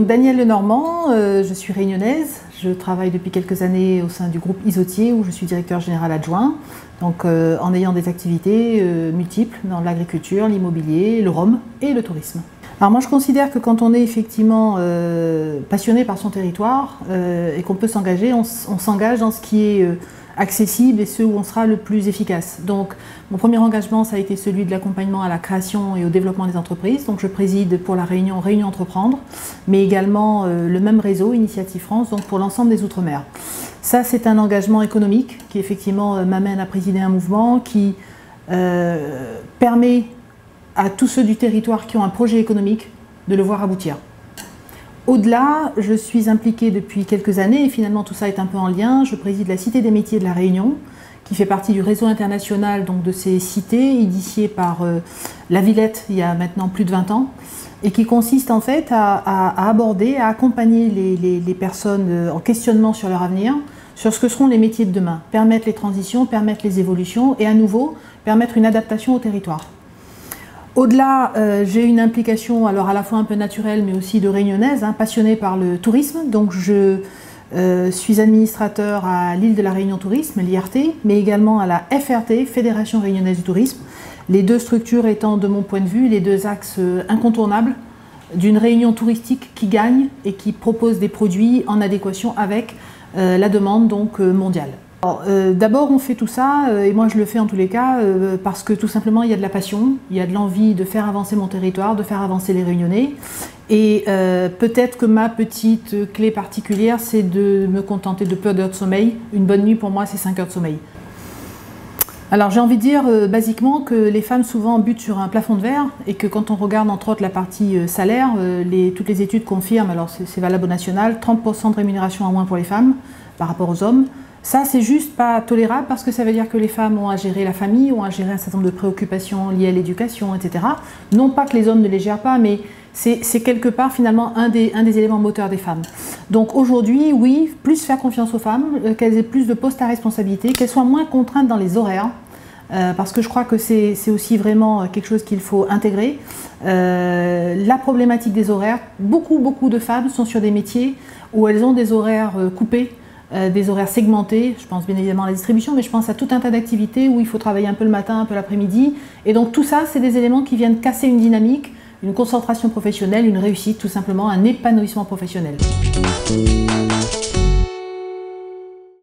Danielle Lenormand, je suis réunionnaise, je travaille depuis quelques années au sein du groupe Isotier où je suis directeur général adjoint, donc en ayant des activités multiples dans l'agriculture, l'immobilier, le rhum et le tourisme. Alors moi je considère que quand on est effectivement passionné par son territoire et qu'on peut s'engager, on s'engage dans ce qui est accessible et ce où on sera le plus efficace. Donc mon premier engagement ça a été celui de l'accompagnement à la création et au développement des entreprises. Donc je préside pour la Réunion Entreprendre, mais également le même réseau Initiative France, donc pour l'ensemble des Outre-mer. Ça c'est un engagement économique qui effectivement m'amène à présider un mouvement qui permet à tous ceux du territoire qui ont un projet économique de le voir aboutir. Au-delà, je suis impliquée depuis quelques années et finalement tout ça est un peu en lien. Je préside la Cité des métiers de la Réunion, qui fait partie du réseau international donc, de ces cités, initiées par la Villette il y a maintenant plus de 20 ans, et qui consiste en fait à aborder, à accompagner les personnes en questionnement sur leur avenir, sur ce que seront les métiers de demain, permettre les transitions, permettre les évolutions et à nouveau permettre une adaptation au territoire. Au-delà, j'ai une implication alors à la fois un peu naturelle mais aussi de réunionnaise, passionnée par le tourisme. Donc je suis administrateur à l'île de la Réunion Tourisme, l'IRT, mais également à la FRT, Fédération Réunionnaise du Tourisme. Les deux structures étant de mon point de vue les deux axes incontournables d'une réunion touristique qui gagne et qui propose des produits en adéquation avec la demande donc, mondiale. D'abord on fait tout ça, et moi je le fais en tous les cas, parce que tout simplement il y a de la passion, il y a de l'envie de faire avancer mon territoire, de faire avancer les Réunionnais. Et peut-être que ma petite clé particulière c'est de me contenter de peu d'heures de sommeil. Une bonne nuit pour moi c'est 5 heures de sommeil. Alors j'ai envie de dire basiquement que les femmes souvent butent sur un plafond de verre et que quand on regarde entre autres la partie salaire, toutes les études confirment, alors c'est valable au national, 30% de rémunération en moins pour les femmes par rapport aux hommes. Ça, c'est juste pas tolérable parce que ça veut dire que les femmes ont à gérer la famille, ont à gérer un certain nombre de préoccupations liées à l'éducation, etc. Non pas que les hommes ne les gèrent pas, mais c'est quelque part finalement un des éléments moteurs des femmes. Donc aujourd'hui, oui, plus faire confiance aux femmes, qu'elles aient plus de postes à responsabilité, qu'elles soient moins contraintes dans les horaires, parce que je crois que c'est aussi vraiment quelque chose qu'il faut intégrer. La problématique des horaires, beaucoup de femmes sont sur des métiers où elles ont des horaires coupés, des horaires segmentés, je pense bien évidemment à la distribution, mais je pense à tout un tas d'activités où il faut travailler un peu le matin, un peu l'après-midi. Et donc tout ça, c'est des éléments qui viennent casser une dynamique, une concentration professionnelle, une réussite, tout simplement un épanouissement professionnel.